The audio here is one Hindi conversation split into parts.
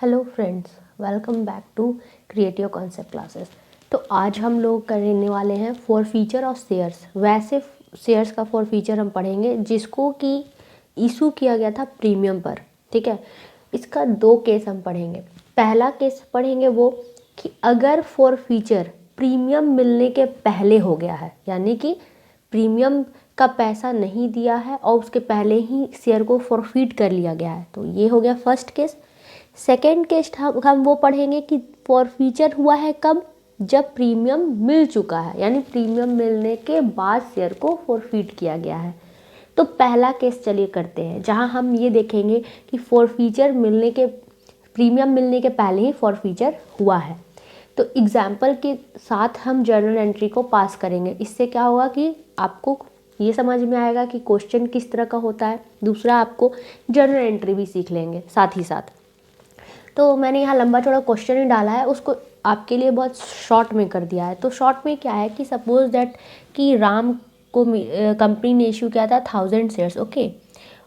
Hello friends, welcome back to creative concept classes. तो आज हम लोग करने वाले हैं फॉर फीचर ऑफ शेयर्स। वैसे शेयर्स का फॉर फीचर हम पढ़ेंगे जिसको कि इशू किया गया था प्रीमियम पर। ठीक है, इसका दो केस हम पढ़ेंगे। पहला केस पढ़ेंगे वो कि अगर फॉर फीचर प्रीमियम मिलने के पहले हो गया है, यानी कि प्रीमियम का पैसा नहीं दिया है और उसके पहले ही शेयर को फॉरफिट कर लिया गया है, तो ये हो गया फर्स्ट केस। सेकेंड केस हम वो पढ़ेंगे कि फॉरफीचर हुआ है कब, जब प्रीमियम मिल चुका है, यानी प्रीमियम मिलने के बाद शेयर को फॉरफिट किया गया है। तो पहला केस चलिए करते हैं, जहां हम ये देखेंगे कि फॉरफीचर मिलने के प्रीमियम मिलने के पहले ही फॉरफीचर हुआ है। तो एग्जाम्पल के साथ हम जर्नल एंट्री को पास करेंगे। इससे क्या होगा कि आपको ये समझ में आएगा कि क्वेश्चन किस तरह का होता है। दूसरा, आपको जर्नल एंट्री भी सीख लेंगे साथ ही साथ। तो मैंने यहाँ लंबा चौड़ा क्वेश्चन ही डाला है, उसको आपके लिए बहुत शॉर्ट में कर दिया है। तो शॉर्ट में क्या है कि सपोज दैट कि राम को कंपनी ने इशू किया था 1000 शेयर्स, ओके,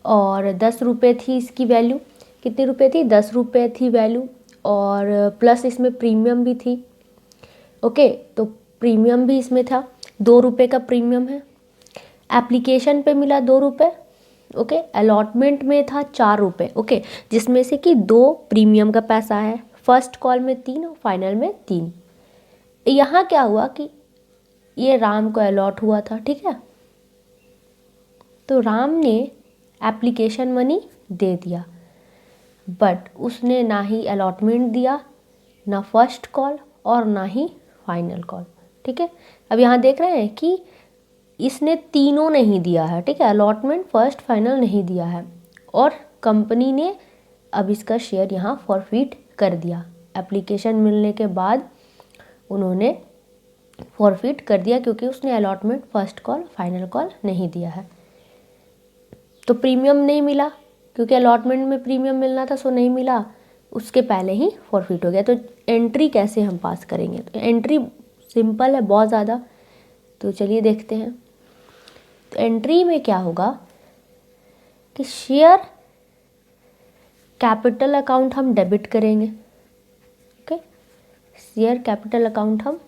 और 10 रुपये थी इसकी वैल्यू। कितने रुपए थी? 10 रुपये थी वैल्यू, और प्लस इसमें प्रीमियम भी थी। ओके, तो प्रीमियम भी इसमें था, 2 रुपये का प्रीमियम है। एप्लीकेशन पे मिला 2 रुपये, ओके। अलॉटमेंट में था 4 रुपये, ओके, जिसमें से कि 2 प्रीमियम का पैसा है। फर्स्ट कॉल में 3 और फाइनल में 3। यहाँ क्या हुआ कि ये राम को अलॉट हुआ था, ठीक है। तो राम ने एप्लीकेशन मनी दे दिया, बट उसने ना ही अलॉटमेंट दिया, ना फर्स्ट कॉल और ना ही फाइनल कॉल, ठीक है। अब यहाँ देख रहे हैं कि इसने तीनों नहीं दिया है, ठीक है, अलॉटमेंट फर्स्ट फाइनल नहीं दिया है, और कंपनी ने अब इसका शेयर यहाँ फॉरफिट कर दिया। एप्लीकेशन मिलने के बाद उन्होंने फॉरफिट कर दिया क्योंकि उसने allotment first call final call नहीं दिया है। तो प्रीमियम नहीं मिला क्योंकि अलॉटमेंट में प्रीमियम मिलना था, सो नहीं मिला, उसके पहले ही फॉरफिट हो गया। तो एंट्री कैसे हम पास करेंगे? तो एंट्री सिंपल है बहुत ज़्यादा, तो चलिए देखते हैं। तो एंट्री में क्या होगा कि शेयर कैपिटल अकाउंट हम डेबिट करेंगे, ओके, शेयर कैपिटल अकाउंट हम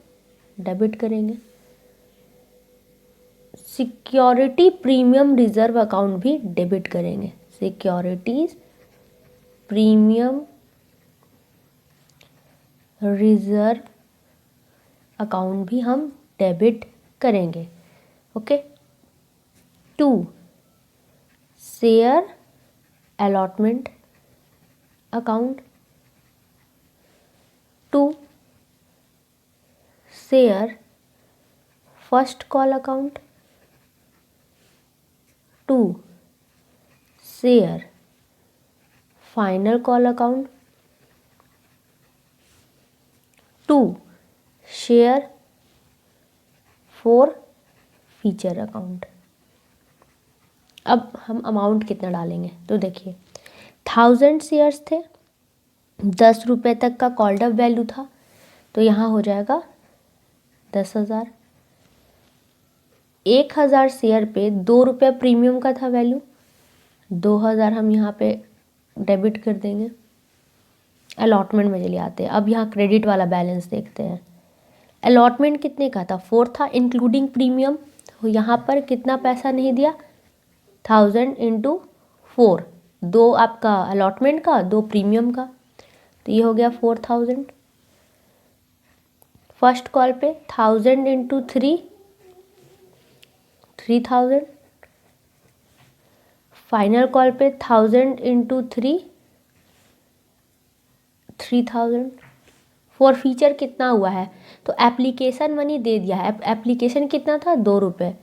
डेबिट करेंगे। सिक्योरिटी प्रीमियम रिजर्व अकाउंट भी डेबिट करेंगे। सिक्योरिटीज प्रीमियम रिजर्व अकाउंट भी हम डेबिट करेंगे, okay. 2, share allotment account. 2, share first call account. 2, share final call account. 2, share forfeiture account. अब हम अमाउंट कितना डालेंगे? तो देखिए, 1000 शेयर्स थे, 10 रुपये तक का कॉल्ड अप वैल्यू था, तो यहाँ हो जाएगा 10,000। 1000 शेयर पे 2 रुपये प्रीमियम का था वैल्यू, 2000 हम यहाँ पे डेबिट कर देंगे। अलॉटमेंट में चले आते हैं। अब यहाँ क्रेडिट वाला बैलेंस देखते हैं। अलॉटमेंट कितने का था? 4 था इंक्लूडिंग प्रीमियम। तो यहाँ पर कितना पैसा नहीं दिया? 1000 इंटू 4, 2 आपका अलॉटमेंट का, 2 प्रीमियम का, तो ये हो गया 4000। फर्स्ट कॉल पे 1000 इंटू 3, 3000। फाइनल कॉल पे 1000 इंटू 3, 3000। फॉर फीचर कितना हुआ है? तो एप्लीकेशन मनी दे दिया है। एप्लीकेशन कितना था? 2 रुपये,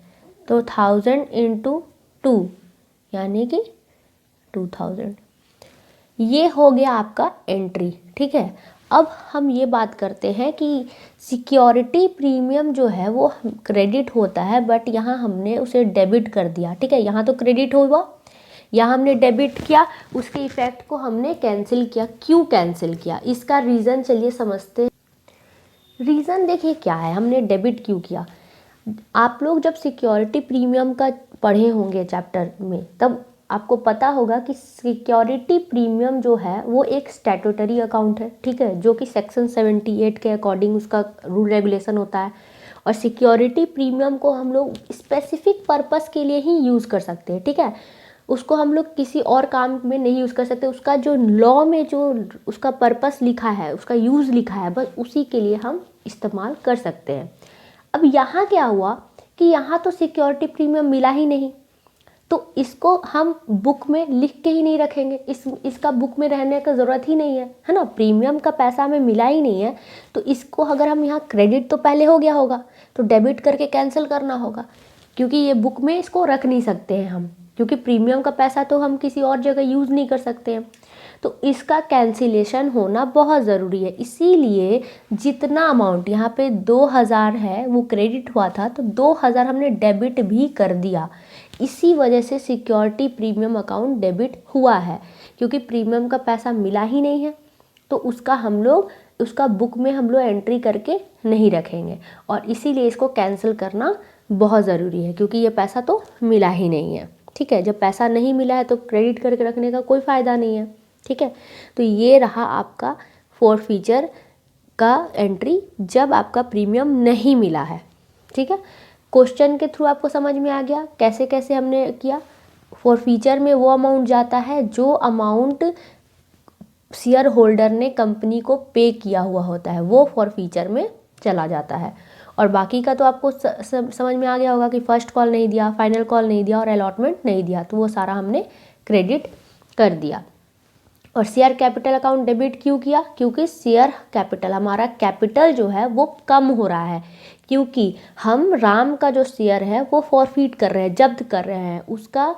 तो 1000 इंटू 2 यानी कि 2000। ये हो गया आपका एंट्री, ठीक है। अब हम ये बात करते हैं कि सिक्योरिटी प्रीमियम जो है वो क्रेडिट होता है, बट यहाँ हमने उसे डेबिट कर दिया, ठीक है। यहाँ तो क्रेडिट हुआ, यहाँ हमने डेबिट किया, उसके इफेक्ट को हमने कैंसिल किया। क्यों कैंसिल किया? इसका रीज़न चलिए समझते हैं। रीज़न देखिए क्या है, हमने डेबिट क्यों किया। आप लोग जब सिक्योरिटी प्रीमियम का पढ़े होंगे चैप्टर में, तब आपको पता होगा कि सिक्योरिटी प्रीमियम जो है वो एक स्टैट्यूटरी अकाउंट है, ठीक है, जो कि सेक्शन 78 के अकॉर्डिंग उसका रूल रेगुलेशन होता है। और सिक्योरिटी प्रीमियम को हम लोग स्पेसिफिक पर्पस के लिए ही यूज़ कर सकते हैं, ठीक है, उसको हम लोग किसी और काम में नहीं यूज़ कर सकते। उसका जो लॉ में जो उसका पर्पस लिखा है, उसका यूज़ लिखा है, बस उसी के लिए हम इस्तेमाल कर सकते हैं। अब यहाँ क्या हुआ कि यहाँ तो सिक्योरिटी प्रीमियम मिला ही नहीं, तो इसको हम बुक में लिख के ही नहीं रखेंगे, इसका बुक में रहने का ज़रूरत ही नहीं है ना। प्रीमियम का पैसा हमें मिला ही नहीं है, तो इसको अगर हम यहाँ क्रेडिट तो पहले हो गया होगा, तो डेबिट करके कैंसिल करना होगा, क्योंकि ये बुक में इसको रख नहीं सकते हैं हम, क्योंकि प्रीमियम का पैसा तो हम किसी और जगह यूज़ नहीं कर सकते हैं। तो इसका कैंसिलेशन होना बहुत ज़रूरी है। इसीलिए जितना अमाउंट यहाँ पे 2000 है वो क्रेडिट हुआ था, तो 2000 हमने डेबिट भी कर दिया। इसी वजह से सिक्योरिटी प्रीमियम अकाउंट डेबिट हुआ है, क्योंकि प्रीमियम का पैसा मिला ही नहीं है, तो उसका हम लोग उसका बुक में हम लोग एंट्री करके नहीं रखेंगे, और इसीलिए इसको कैंसिल करना बहुत ज़रूरी है, क्योंकि ये पैसा तो मिला ही नहीं है, ठीक है। जब पैसा नहीं मिला है तो क्रेडिट करके रखने का कोई फ़ायदा नहीं है, ठीक है। तो ये रहा आपका फॉरफीचर का एंट्री जब आपका प्रीमियम नहीं मिला है, ठीक है। क्वेश्चन के थ्रू आपको समझ में आ गया कैसे कैसे हमने किया। फॉरफीचर में वो अमाउंट जाता है जो अमाउंट शेयर होल्डर ने कंपनी को पे किया हुआ होता है, वो फॉरफीचर में चला जाता है। और बाकी का तो आपको समझ में आ गया होगा कि फर्स्ट कॉल नहीं दिया, फाइनल कॉल नहीं दिया और अलॉटमेंट नहीं दिया, तो वो सारा हमने क्रेडिट कर दिया। और शेयर कैपिटल अकाउंट डेबिट क्यों किया? क्योंकि शेयर कैपिटल, हमारा कैपिटल जो है वो कम हो रहा है, क्योंकि हम राम का जो शेयर है वो फॉरफीट कर रहे हैं, जब्त कर रहे हैं, उसका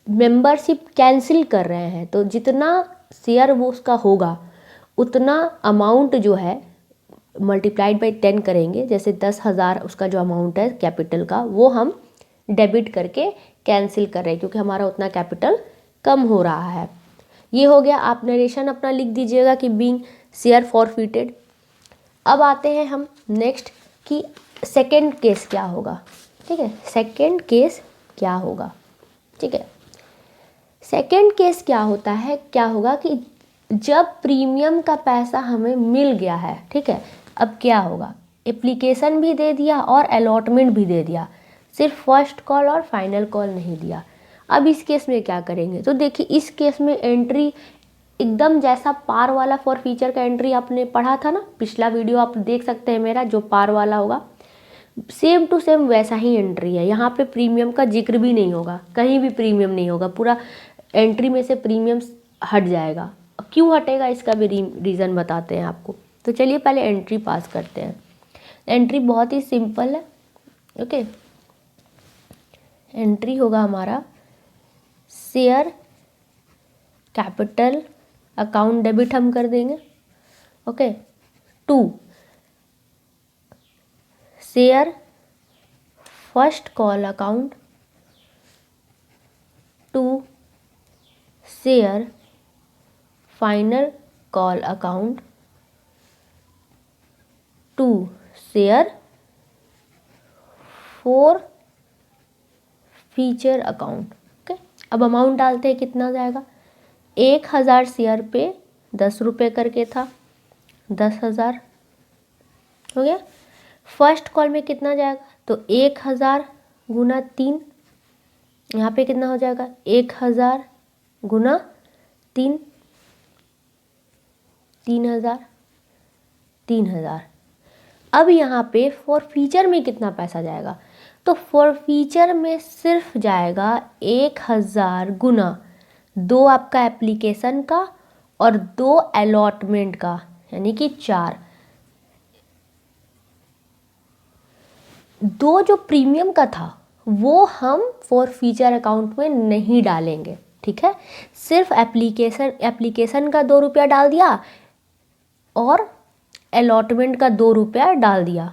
मेंबरशिप कैंसिल कर रहे हैं। तो जितना शेयर वो उसका होगा उतना अमाउंट जो है मल्टीप्लाइड बाई 10 करेंगे, जैसे 10,000 उसका जो अमाउंट है कैपिटल का, वो हम डेबिट करके कैंसिल कर रहे हैं, क्योंकि हमारा उतना कैपिटल कम हो रहा है। ये हो गया। आप नरेशन अपना लिख दीजिएगा कि बीइंग शेयर फॉरफिटेड। अब आते हैं हम नेक्स्ट कि सेकंड केस क्या होगा, ठीक है। सेकंड केस क्या होगा, ठीक है। सेकंड केस क्या होता है, क्या होगा कि जब प्रीमियम का पैसा हमें मिल गया है, ठीक है, अब क्या होगा, एप्लीकेशन भी दे दिया और अलॉटमेंट भी दे दिया, सिर्फ फर्स्ट कॉल और फाइनल कॉल नहीं दिया। अब इस केस में क्या करेंगे, तो देखिए इस केस में एंट्री एकदम जैसा पार वाला फॉरफीचर का एंट्री आपने पढ़ा था ना, पिछला वीडियो आप देख सकते हैं मेरा, जो पार वाला होगा सेम टू सेम वैसा ही एंट्री है। यहाँ पे प्रीमियम का जिक्र भी नहीं होगा, कहीं भी प्रीमियम नहीं होगा, पूरा एंट्री में से प्रीमियम हट जाएगा। क्यों हटेगा इसका भी रीज़न बताते हैं आपको। तो चलिए पहले एंट्री पास करते हैं। एंट्री बहुत ही सिंपल है, ओके। एंट्री होगा हमारा शेयर कैपिटल अकाउंट डेबिट हम कर देंगे, okay, to share first call account, to share final call account, to share forfeiture account, okay. अब अमाउंट डालते हैं, कितना जाएगा, 1000 शेयर पे 10 रुपये करके था, 10,000 हो गया। फर्स्ट कॉल में कितना जाएगा, तो 1000 गुना 3, यहाँ पे कितना हो जाएगा, 1000 गुना 3, 3000, 3000। अब यहाँ पे फॉरफीचर में कितना पैसा जाएगा, तो फॉरफीचर में सिर्फ जाएगा 1000 गुना 2 आपका एप्लीकेशन का और 2 अलॉटमेंट का, यानी कि 4। 2 जो प्रीमियम का था वो हम फॉरफीचर अकाउंट में नहीं डालेंगे, ठीक है। सिर्फ एप्लीकेशन का 2 रुपया डाल दिया और अलॉटमेंट का 2 रुपया डाल दिया।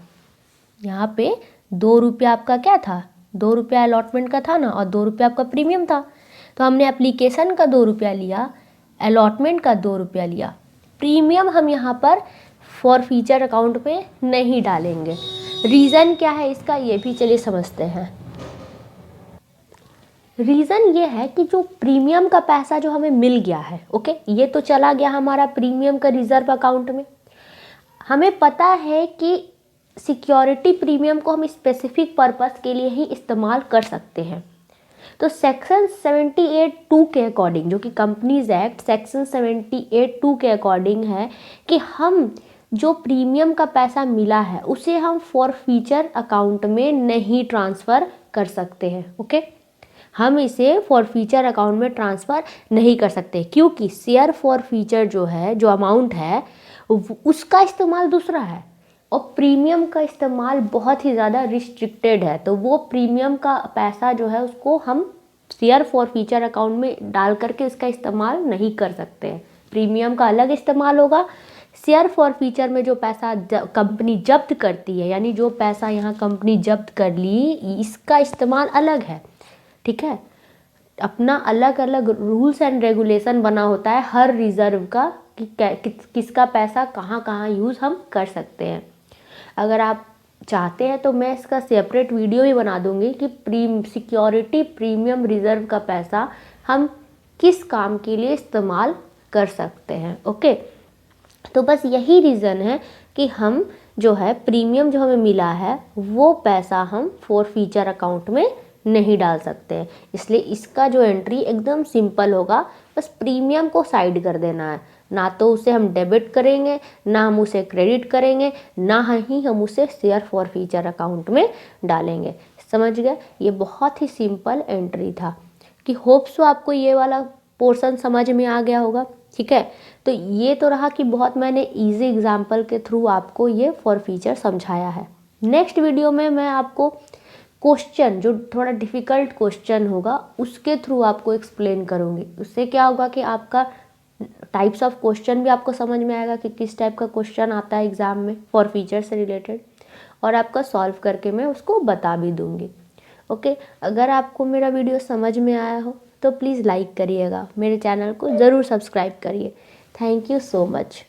यहाँ पे 2 रुपया आपका क्या था, 2 रुपया अलॉटमेंट का था ना, और 2 रुपया आपका प्रीमियम था। तो हमने एप्लीकेशन का 2 रुपया लिया, अलॉटमेंट का 2 रुपया लिया। प्रीमियम हम यहाँ पर फॉरफीचर अकाउंट में नहीं डालेंगे। रीज़न क्या है इसका, ये भी चलिए समझते हैं। रीज़न ये है कि जो प्रीमियम का पैसा जो हमें मिल गया है, ओके, ये तो चला गया हमारा प्रीमियम का रिजर्व अकाउंट में। हमें पता है कि सिक्योरिटी प्रीमियम को हम स्पेसिफिक पर्पस के लिए ही इस्तेमाल कर सकते हैं। तो सेक्शन 78(2) के अकॉर्डिंग, जो कि कंपनीज एक्ट सेक्शन 78(2) के अकॉर्डिंग है कि हम जो प्रीमियम का पैसा मिला है उसे हम फॉरफीचर अकाउंट में नहीं ट्रांसफ़र कर सकते हैं। ओके, हम इसे फॉरफीचर अकाउंट में ट्रांसफ़र नहीं कर सकते, क्योंकि शेयर फॉरफीचर जो है, जो अमाउंट है, उसका इस्तेमाल दूसरा है और प्रीमियम का इस्तेमाल बहुत ही ज़्यादा रिस्ट्रिक्टेड है। तो वो प्रीमियम का पैसा जो है उसको हम शेयर फॉरफीचर अकाउंट में डाल करके इसका इस्तेमाल नहीं कर सकते हैं। प्रीमियम का अलग इस्तेमाल होगा, शेयर फॉरफीचर में जो पैसा कंपनी जब्त करती है, यानी जो पैसा यहाँ कंपनी जब्त कर ली, इसका इस्तेमाल अलग है। ठीक है, अपना अलग अलग रूल्स एंड रेगुलेशन बना होता है हर रिजर्व का कि किसका पैसा कहाँ कहाँ यूज़ हम कर सकते हैं। अगर आप चाहते हैं तो मैं इसका सेपरेट वीडियो भी बना दूंगी कि सिक्योरिटी प्रीमियम रिजर्व का पैसा हम किस काम के लिए इस्तेमाल कर सकते हैं। ओके, तो बस यही रीज़न है कि हम जो है प्रीमियम जो हमें मिला है वो पैसा हम फॉरफीचर अकाउंट में नहीं डाल सकते हैं। इसलिए इसका जो एंट्री एकदम सिंपल होगा, बस प्रीमियम को साइड कर देना है। ना तो उसे हम डेबिट करेंगे, ना हम उसे क्रेडिट करेंगे, ना ही हम उसे शेयर फॉरफीचर अकाउंट में डालेंगे। समझ गए? ये बहुत ही सिंपल एंट्री था कि होप सो आपको ये वाला पोर्शन समझ में आ गया होगा। ठीक है, तो ये तो रहा कि बहुत मैंने इजी एग्जाम्पल के थ्रू आपको ये फॉरफीचर समझाया है। नेक्स्ट वीडियो में मैं आपको क्वेश्चन, जो थोड़ा डिफ़िकल्ट क्वेश्चन होगा, उसके थ्रू आपको एक्सप्लेन करूँगी। उससे क्या होगा कि आपका टाइप्स ऑफ क्वेश्चन भी आपको समझ में आएगा कि किस टाइप का क्वेश्चन आता है एग्ज़ाम में फॉरफीचर से रिलेटेड, और आपका सॉल्व करके मैं उसको बता भी दूँगी। ओके, अगर आपको मेरा वीडियो समझ में आया हो तो प्लीज़ लाइक करिएगा, मेरे चैनल को ज़रूर सब्सक्राइब करिए। Thank you so much.